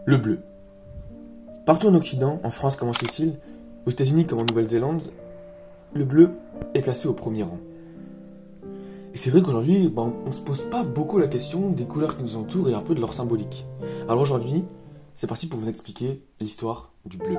Le bleu. Partout en Occident, en France comme en Sicile, aux États-Unis comme en Nouvelle-Zélande, le bleu est placé au premier rang. Et c'est vrai qu'aujourd'hui, on se pose pas beaucoup la question des couleurs qui nous entourent et un peu de leur symbolique. Alors aujourd'hui, c'est parti pour vous expliquer l'histoire du bleu.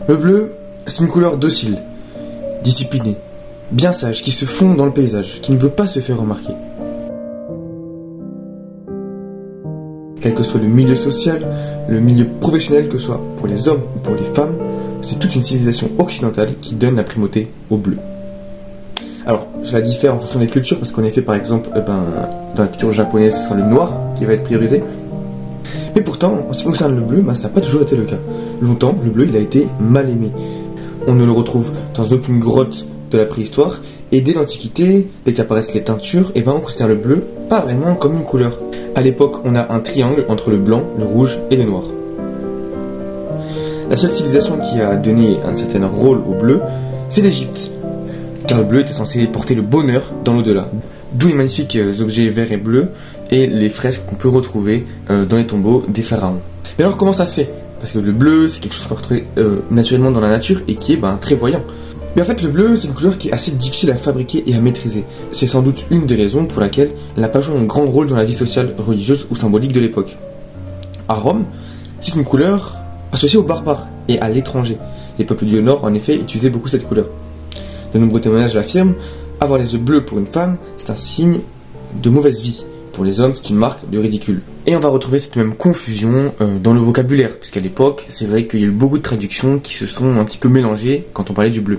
Le bleu, c'est une couleur docile, disciplinée, bien sage, qui se fond dans le paysage, qui ne veut pas se faire remarquer. Quel que soit le milieu social, le milieu professionnel, que ce soit pour les hommes ou pour les femmes, c'est toute une civilisation occidentale qui donne la primauté au bleu. Alors, cela diffère en fonction des cultures, parce qu'en effet, par exemple, dans la culture japonaise, ce sera le noir qui va être priorisé. Mais pourtant, en ce qui concerne le bleu, ça n'a pas toujours été le cas. Longtemps, le bleu, il a été mal aimé. On ne le retrouve dans aucune grotte de la préhistoire, et dès l'Antiquité, dès qu'apparaissent les teintures, on considère le bleu pas vraiment comme une couleur. À l'époque, on a un triangle entre le blanc, le rouge et le noir. La seule civilisation qui a donné un certain rôle au bleu, c'est l'Égypte, car le bleu était censé porter le bonheur dans l'au-delà. D'où les magnifiques objets verts et bleus et les fresques qu'on peut retrouver dans les tombeaux des pharaons. Mais alors comment ça se fait? Parce que le bleu, c'est quelque chose qu'on retrouve naturellement dans la nature et qui est très voyant. Mais en fait, le bleu, c'est une couleur qui est assez difficile à fabriquer et à maîtriser. C'est sans doute une des raisons pour laquelle elle n'a pas joué un grand rôle dans la vie sociale, religieuse ou symbolique de l'époque. À Rome, c'est une couleur associée aux barbares et à l'étranger. Les peuples du Nord, en effet, utilisaient beaucoup cette couleur. De nombreux témoignages l'affirment, avoir les yeux bleus pour une femme, c'est un signe de mauvaise vie. Pour les hommes, c'est une marque de ridicule. Et on va retrouver cette même confusion dans le vocabulaire, puisqu'à l'époque, c'est vrai qu'il y a eu beaucoup de traductions qui se sont un petit peu mélangées quand on parlait du bleu.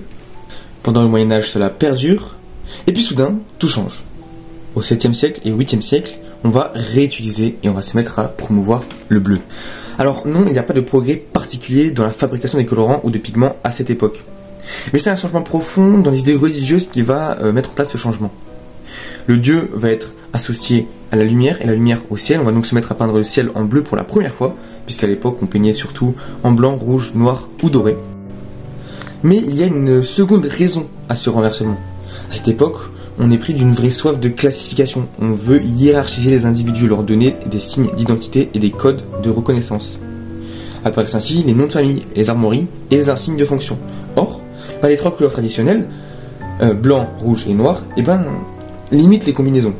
Pendant le Moyen-Âge, cela perdure, et puis soudain, tout change. Au 7e siècle et au 8e siècle, on va réutiliser et on va se mettre à promouvoir le bleu. Alors non, il n'y a pas de progrès particulier dans la fabrication des colorants ou de pigments à cette époque. Mais c'est un changement profond dans l'idée religieuse qui va mettre en place ce changement. Le dieu va être associé à la lumière et la lumière au ciel. On va donc se mettre à peindre le ciel en bleu pour la première fois, puisqu'à l'époque on peignait surtout en blanc, rouge, noir ou doré. Mais il y a une seconde raison à ce renversement. À cette époque, on est pris d'une vraie soif de classification. On veut hiérarchiser les individus, leur donner des signes d'identité et des codes de reconnaissance. Apparaissent ainsi les noms de famille, les armoiries et les insignes de fonction. Or, les trois couleurs traditionnelles, blanc, rouge et noir, limitent les combinaisons.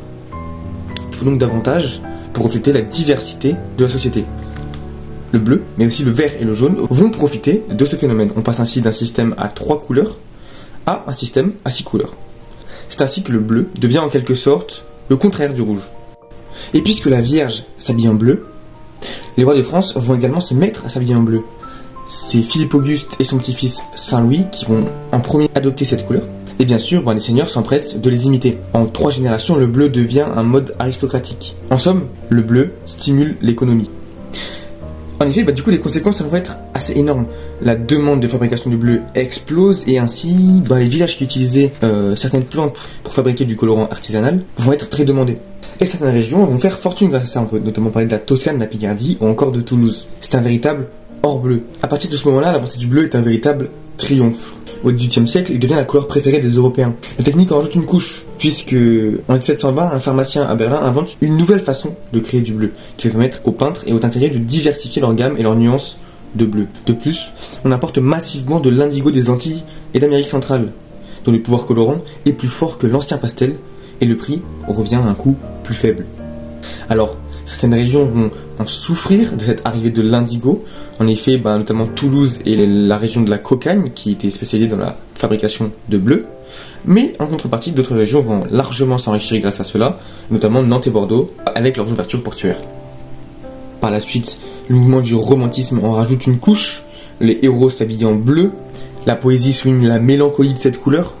Il faut donc davantage pour refléter la diversité de la société. Le bleu, mais aussi le vert et le jaune, vont profiter de ce phénomène. On passe ainsi d'un système à 3 couleurs à un système à 6 couleurs. C'est ainsi que le bleu devient en quelque sorte le contraire du rouge. Et puisque la Vierge s'habille en bleu, les rois de France vont également se mettre à s'habiller en bleu. C'est Philippe Auguste et son petit-fils Saint-Louis qui vont en premier adopter cette couleur. Et bien sûr, les seigneurs s'empressent de les imiter. En 3 générations, le bleu devient un mode aristocratique. En somme, le bleu stimule l'économie. En effet, du coup, les conséquences vont être assez énormes. La demande de fabrication du bleu explose et ainsi, les villages qui utilisaient certaines plantes pour fabriquer du colorant artisanal vont être très demandés. Et certaines régions vont faire fortune grâce à ça. On peut notamment parler de la Toscane, de la Picardie ou encore de Toulouse. C'est un véritable or bleu. À partir de ce moment-là, l'avancée du bleu est un véritable triomphe. Au XVIIIe siècle, il devient la couleur préférée des Européens. La technique en rajoute une couche, puisque en 1720, un pharmacien à Berlin invente une nouvelle façon de créer du bleu, qui va permettre aux peintres et aux teinturiers de diversifier leur gamme et leurs nuances de bleu. De plus, on importe massivement de l'indigo des Antilles et d'Amérique centrale, dont le pouvoir colorant est plus fort que l'ancien pastel, et le prix revient à un coût plus faible. Alors, certaines régions vont en souffrir de cette arrivée de l'indigo. En effet, notamment Toulouse et la région de la Cocagne, qui était spécialisée dans la fabrication de bleu. Mais en contrepartie, d'autres régions vont largement s'enrichir grâce à cela, notamment Nantes et Bordeaux, avec leurs ouvertures portuaires. Par la suite, le mouvement du romantisme en rajoute une couche. Les héros s'habillent en bleu. La poésie souligne la mélancolie de cette couleur.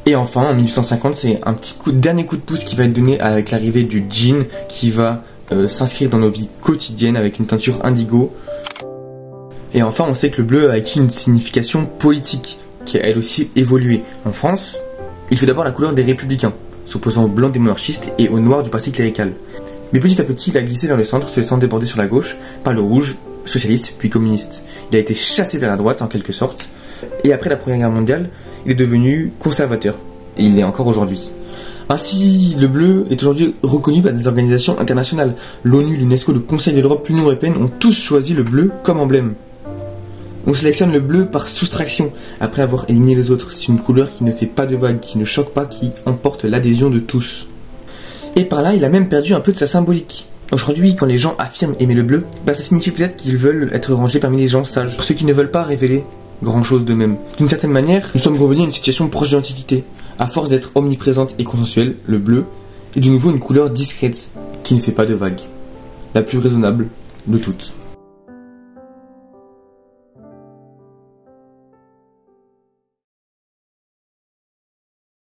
Et enfin, en 1850, c'est un dernier coup de pouce qui va être donné avec l'arrivée du jean, qui va s'inscrire dans nos vies quotidiennes avec une teinture indigo. Et enfin, on sait que le bleu a acquis une signification politique qui a elle aussi évolué. En France, il fait d'abord la couleur des républicains. s'opposant au blanc des monarchistes et au noir du parti clérical. Mais petit à petit, il a glissé vers le centre, se laissant déborder sur la gauche par le rouge, socialiste puis communiste. Il a été chassé vers la droite en quelque sorte, et après la Première Guerre mondiale, il est devenu conservateur, et il l'est encore aujourd'hui. Ainsi, le bleu est aujourd'hui reconnu par des organisations internationales. L'ONU, l'UNESCO, le Conseil de l'Europe, l'Union européenne ont tous choisi le bleu comme emblème. On sélectionne le bleu par soustraction, après avoir éliminé les autres. C'est une couleur qui ne fait pas de vagues, qui ne choque pas, qui emporte l'adhésion de tous. Et par là, il a même perdu un peu de sa symbolique. Aujourd'hui, quand les gens affirment aimer le bleu, ça signifie peut-être qu'ils veulent être rangés parmi les gens sages, ceux qui ne veulent pas révéler grand chose d'eux-mêmes. D'une certaine manière, nous sommes revenus à une situation proche de l'Antiquité. À force d'être omniprésente et consensuelle, le bleu est de nouveau une couleur discrète, qui ne fait pas de vagues. La plus raisonnable de toutes.